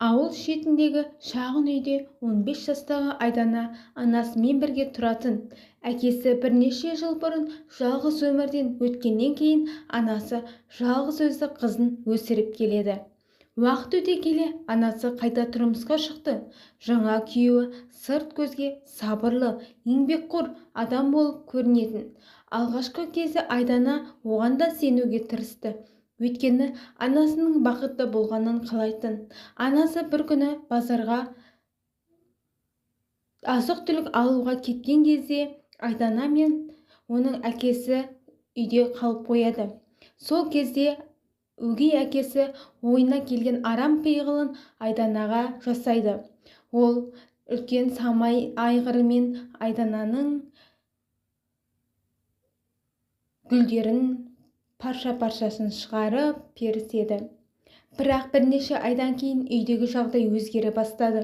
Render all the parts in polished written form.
Ауыл шетіндегі шағын үйде 15 жастағы Айдана анасымен бірге тұратын. Әкесі бірнеше жыл бұрын жалғыз өмірден өткеннен кейін анасы жалғыз өзі қызын өсіріп келеді. Уақыт өте келе анасы қайта тұрмысқа шықты. Жаңа күйеуі сырт көзге сабырлы, еңбекқор адам болып көрінетін. Алғашқы кезде Айдана оған да сенуге тырысты. Өйткені анасының бақытты болғанын қалайтын. Анасы бір күні базарға азық-түлік алуға кеткен кезде Айдана мен оның әкесі үйде қалып қояды. Сол кезде өгей әкесі ойына келген арам пиғылын Айданаға жасайды. Ол үлкен самай айғырымен Айдананың гүлдерін парша-паршасын шығарып періседі. Бірақ бірнеше айдан кейін үйдегі жағдай өзгере бастады.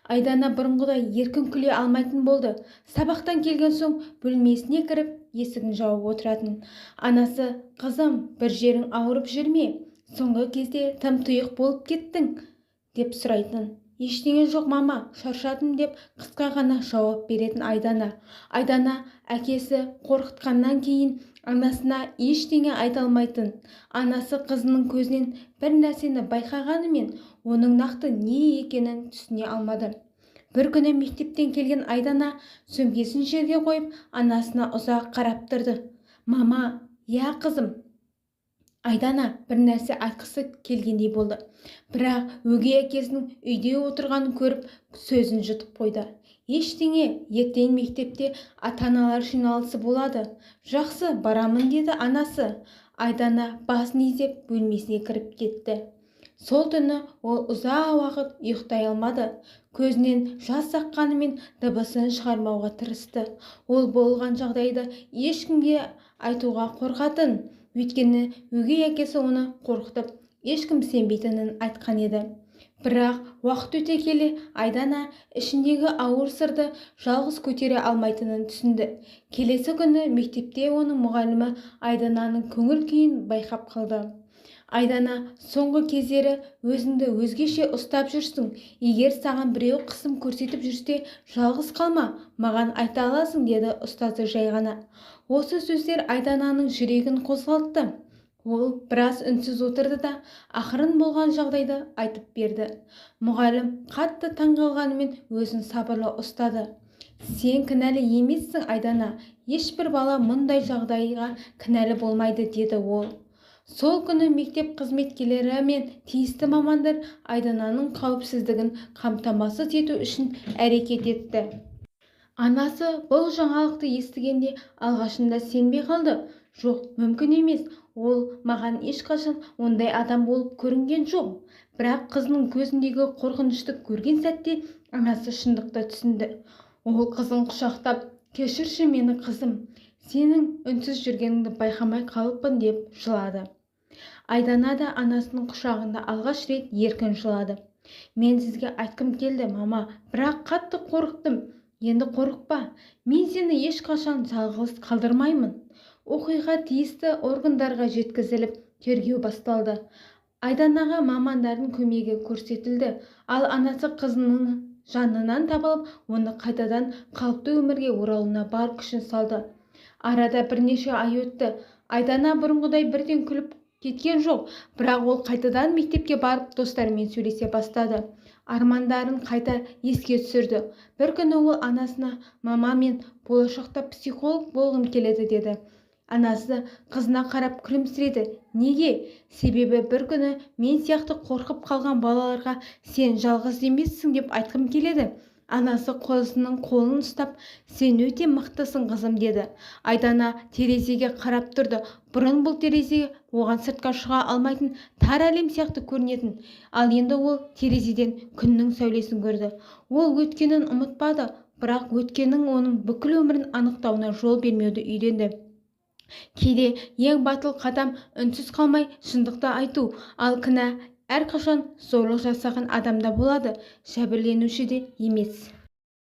Айдана бұрынғыдай еркін күле алмайтын болды. Сабақтан келген соң бөлмесіне кіріп, есігін жауып отыратын. Анасы: "Қызым, бір жерің ауырып жүр ме? Соңғы кезде тым тұйық болып кеттің", деп сұрайтын. "Ештеңе жоқ, мама, шаршадым", деп қысқа ғана жауап беретін Айдана әкесі қорқытқаннан кейін анасына ештеңе айта алмайтын. Анасы қызының көзінен бір нәрсені байқағанымен оның нақты не екенін түсіне алмады. Бір күні мектептен келген Айдана сөмкесін жерге қойып, анасына ұзақ қарап тұрды. "Мама, я қызым". Айдана бір нәрсе айтқысы келгендей болды. Бірақ өгей әкесінің үйде отырғанын көріп, сөзін жұтып қойды. "Ештеңе, ертең мектепте ата-аналар жиналысы болады". "Жақсы, барамын", деді анасы. Айдана басын изеп бөлмесіне кіріп кетті. Сол түні ол ұзақ уақыт ұйықтай алмады. Көзінен жас аққанымен дыбысын шығармауға тырысты. Ол болған жағдайды ешкімге айтуға қорқатын. Өйткені өгей әкесі оны қорқытып, ешкім сенбейтінін айтқан еді. Бірақ уақыт өте келе Айдана ішіндегі ауыр сырды жалғыз көтере алмайтынын түсінді. Келесі күні мектепте оның мұғалімі Айдананың көңіл күйін байқап қалды. "Айдана, соңғы кездері өзіңді өзгеше ұстап жүрсің. Егер саған біреу қысым көрсетіп жүрсе, жалғыз қалма, маған айта аласың", деді ұстазы жай ғана. Осы сөздер Айдананың жүрегін қозғалтты. Ол біраз үнсіз отырды да ақырын болған жағдайды айтып берді. Мұғалім қатты таңғалғанымен өзін сабырлы ұстады. "Сен кінәлі емессің, Айдана. Ешбір бала мұндай жағдайға кінәлі болмайды", деді ол. Сол күні мектеп қызметкерлері мен тиісті мамандар Айдананың қауіпсіздігін қамтамасыз ету үшін әрекет етті. Анасы бұл жаңалықты естігенде алғашында сенбей қалды. "Жоқ, мүмкін емес. Ол маған ешқашан ондай адам болып көрінген жоқ". Бірақ қызының көзіндегі қорқынышты көрген сәтте анасы шындықты түсінді. Ол қызын құшақтап: "Кешірші мені, қызым. Сенің үнсіз жүргеніңді байқамай қалыппын", деп жылады. Айдана да анасының құшағында алғаш рет еркін жылады. "Мен сізге айтқым келді, мама, бірақ қатты қорықтым". "Енді қорықпа, мен сені ешқашан жалғыз қалдырмаймын". Оқиға тиісті органдарға жеткізіліп, тергеу басталды. Айданаға мамандардың көмегі көрсетілді, ал анасы қызының жанынан табылып, оны қайтадан қалыпты өмірге оралуына бар күшін салды. Арада бірнеше ай өтті. Айдана бұрынғыдай бірден күліп кеткен жоқ, бірақ ол қайтадан мектепке барып достарымен сөйлесе бастады. Армандарын қайта еске түсірді. Bir күні ол анасына: "Мама, мен болашақта психолог болғым келеді", деді. Анасы қызына қарап күлімсіреді. "Неге?" "Себебі бір күні мен сияқты қорқып қалған балаларға сен жалғыз емессің деп айтқым келеді". Анасы қызының қолын ұстап: "Сен өте мықтысың, қызым", деді. Айдана терезеге қарап тұрды. Бұрын бұл терезе оған сыртқа шыға алмайтын тар әлем сияқты көрінетін. Ал енді ол терезеден күннің сәулесін көрді. Ол өткенін ұмытпады, бірақ өткеннің оның бүкіл өмірін анықтауына жол бермеуді үйренді. Кейде ең батыл қадам үнсіз қалмай шындықты айту, ал кінә әрқашан зорлық жасаған адамда болады, жәбірленушіде емес.